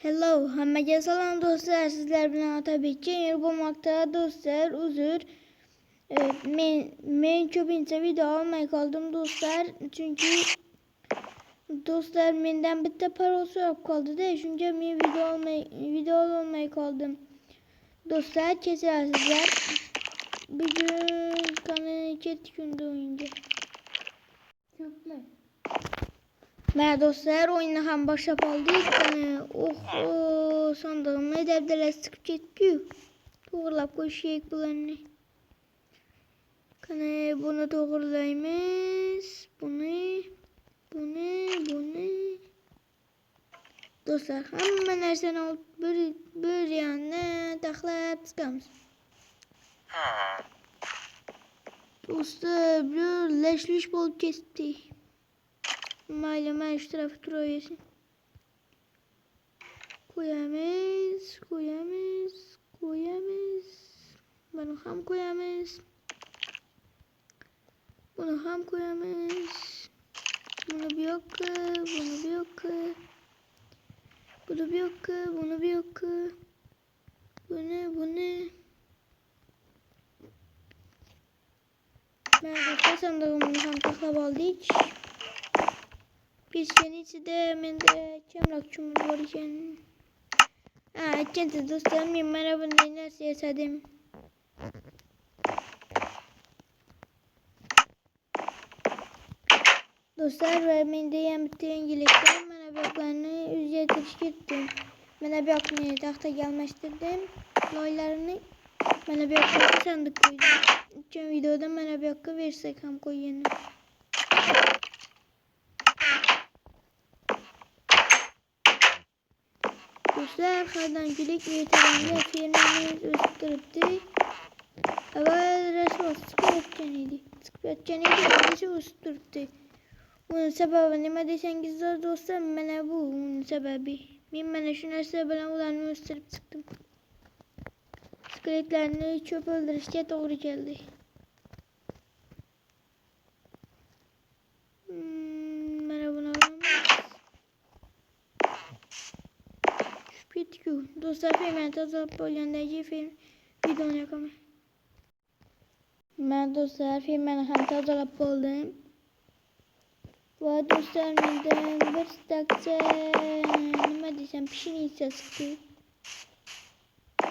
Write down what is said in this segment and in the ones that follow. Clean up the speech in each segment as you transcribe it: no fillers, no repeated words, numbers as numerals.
Hello, hammaga salom do'stlar. Sizlar bilan Otabek Junior bo'lmoqda. Do'stlar, uzr. Men ko'pincha video olmay qoldim do'stlar. Chunki do'stlar mendan bitta parol so'rab qoldi-da, shunga men video olmay qoldim. Do'stlar, kechirasizlar. Bugun qani ketgunda o'yinga. Ko'pmi? Mana do'stlar, o'yinni ham boshlab oldik. Sondig'imni dabdalasi chiqib ketdi-ku. To'g'rilab qo'yishik bularni. Qani buni to'g'rilaymiz. Buni. Do'stlar, hamma narsani olib bir yana taxlab chiqamiz. Do'stlar, bir lash bo'lib ketdi. Mayli, mana shu tarafga turaversin. Qo'yamiz. Buni ham qo'yamiz. Buni bu yoqqa. Buni bu yoqqa. Buni. Mana sandig'imni ham taxlab oldik. Pechkani ichida menda kamroq chumur bor ekan. Aytgansiz do'stlar, men mana bunday narsa yasadim. Do'stlar, va menda ham bitta yangilik bor. Mana bu yoqlarni o'zgartirish ketdim. Mana bu yoqni taxtaga almashtirdim. Loylarini mana bu yoqqa sandiq qo'ydim. O'tgan videoda mana bu yoqqa versak ham qo'ygandim. Do'stlar, hardangilik ertaga fermerimiz o'sib turibdi. Avval rasvos chiqayotgan edi. Hozircha o'sib turibdi. Uning sababi nima desangiz do'stlar, mana bu uning sababi. Men mana shu narsa bilan ularni o'stirib chiqdim. Skeletlarni cho'p o'ldirishga to'g'ri keldi. Mana buni olamiz. Do'stlar, fermerni tozalab bo'lgandan keyin videoni yoqaman. Men do'stlar, fermerni ham tozalab bo'ldim. Va do'stlar, mendan bir stakcha nima desam, pshenitsa chiqdi.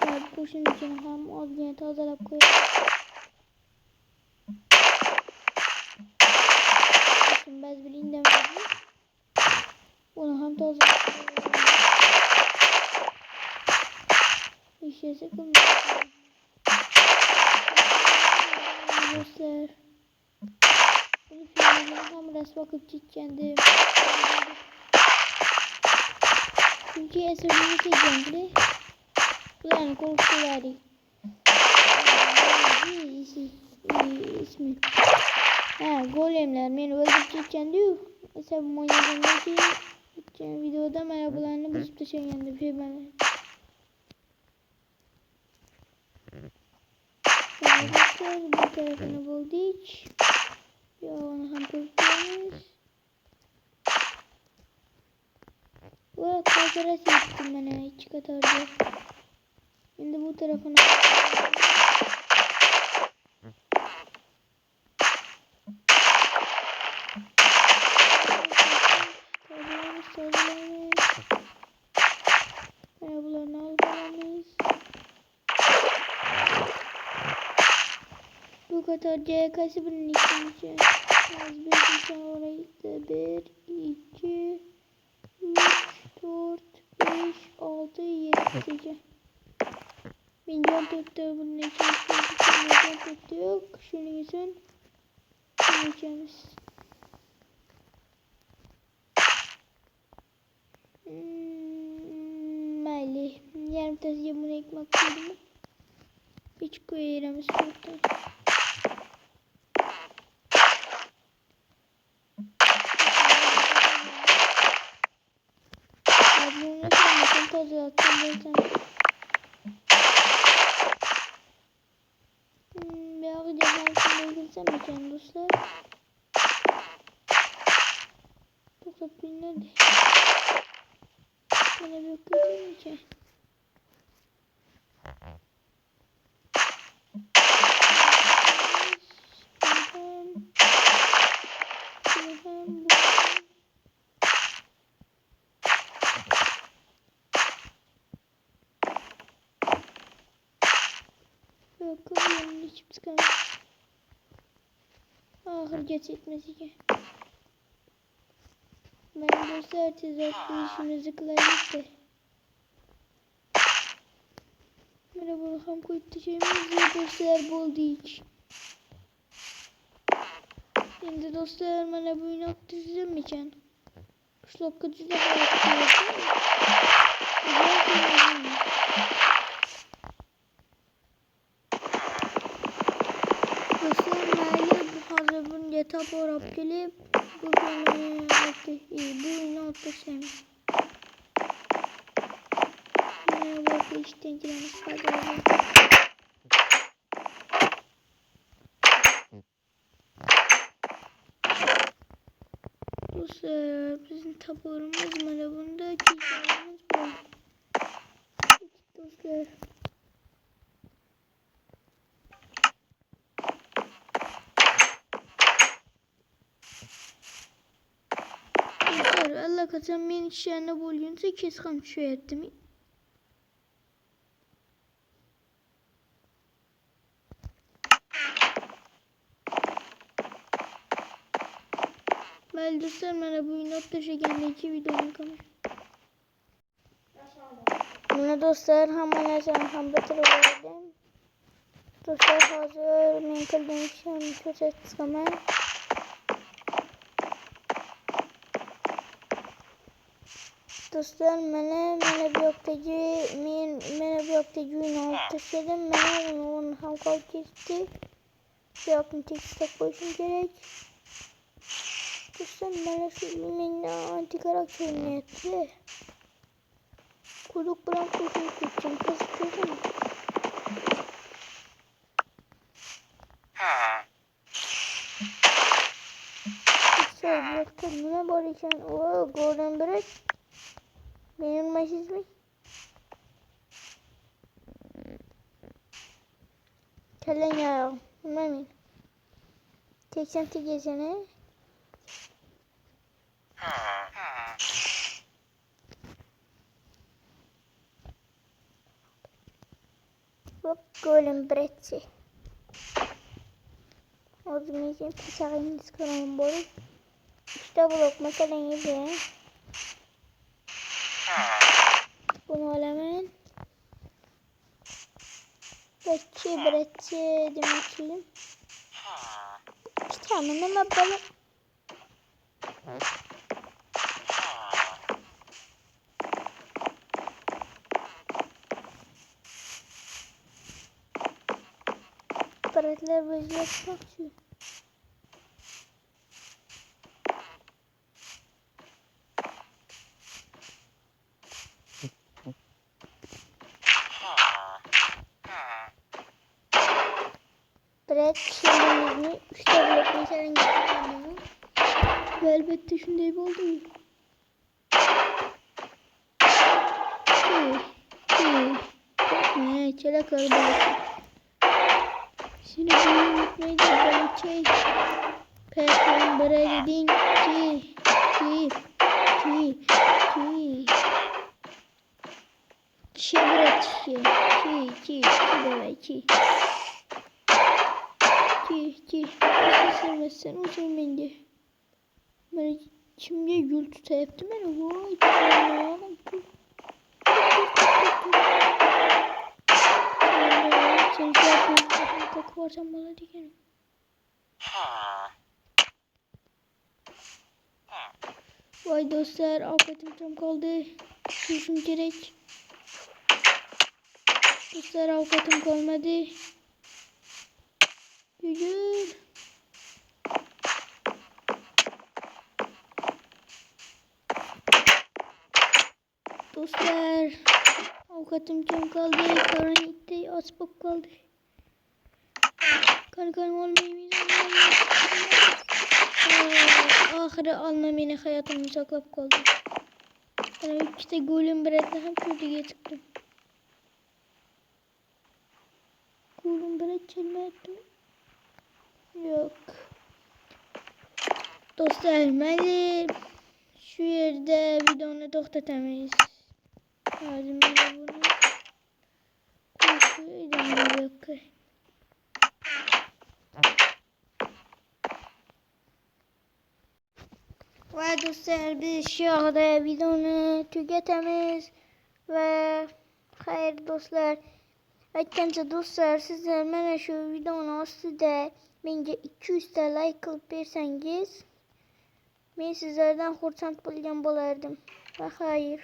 Va qo'shin uchun ham ozgina tozalab qo'ydim. Ba'zi bir indamaydi. Buni ham tozalab qo'ydim. İşesi kullanıyorum. Do'stlar, bunu filmden ham rast bakıp çekkendim. Çünkü eserini çekeceğimdi. Bularni korkutulardi. İsmi. Golemler meni öldürüp çekkendi. Esabim oynagandan keyin videoda mana bularni buzib tashlagandim filmlarni. Arkadaşlar, bu tarafını bulduk. Bir onu ham koyuyoruz. Bu kazara seçtim bana iki katarda. Şimdi bu tarafını bularını almalıyız. Bu kadar kaçı bunun içince? Az bir insan orayı da 1, 2, 3, 4, 5, 6, 7. Milyon tuttu bunun içince. Milyon tuttu yok. Şunun için yiyeceğimiz. Mayli. Yarım tas yumurta ekmek koydum. Hiç koyarımız burada. Bir cehaletimle ilgilsem mi dostlar? Tokat nerede? Bana bir okuyayım ki. Bakalım içip çıkalım. Ahır geçitmesi. Ben dostlar tezatlı işimizi kılayız da. Merhaba ham koyduğumuz dostlar buldu hiç. Şimdi dostlar bana bu nokta düzelmeyeceğim. Kuşluk kötü de hayat dostlar mahalle bu hazır bunu yatap orap gelip bu oyunu atlasam. Merhaba bu işten giremiz kaldı. Dostlar bizim taburumuz var. Bunda çizgilerimiz var. Dostlar. Dostlar Allah kazan men işlerine boyunca keskan şu ettim. Well dostlar bana bu nokta şeklindeki videonun kamera. Bunu dostlar hemen hem bitirelim. Dostlar hazır men kıldığım işimi ko'rsatsaman. Dostlar mana bu yoqdagi uyni olib tashladim. Mana uni ham qolib ketdi. Bu yoqni tekislab qo'yishim kerak. Dostlar mana shu uy mendan antikaroq ko'rinyapti. Quduq bilan qo'shilib ketgan. Qiziq ko'rdingmi? Dostlar bu yoqda nima bor ekan? O, golden brick. Beğenmezsiniz mi? Kellen ya. Bilmem. Teksen tekesene. Hop golem bretçi. O zaman için pisağını sıkıyorum boyu. İşte blok mesela gibi. Bunu alamam. Bretçi demek. İki tane ne yapalım? Bretler böyle yapmak için. Bret şeylerini 3'te blok mesela getirdim. Ve elbette şundayım oldu mu? Ne çelak arabası. Şimdi bunu unutmayı da böyle çek. Pekala buraya dedin ki. Şebret sen uzun bence. Ben şimdi yol tutayaptım ben. Vay canım. Sen şey yapıyorsun. Takı varsan bana dikerim. Vay dostlar avukatım tam kaldı. Düşüm gerek. Dostlar avukatım kalmadı. Gücür. Dostlar avukatım tam kaldı. Karın gitti. Asbak kaldı. Kargan olmayı ahırı alma beni hayatımı saklap kaldı. Ben işte golün birazdan hem kötüye çıktım. Golün biraz çelme yok. Dostlar, məncə şu yerdə videonu toxtatamayız. Lazım elə bunu. Yok. Ve dostlar, biz şu anda videonu tüketemiz ve hayır dostlar. Aytganca dostlar, sizler mənə şu videonun üstündə bence 200 de like alıp verseniz, ben sizlerden xurçand bo'lgan bo'lardim. Ve hayır.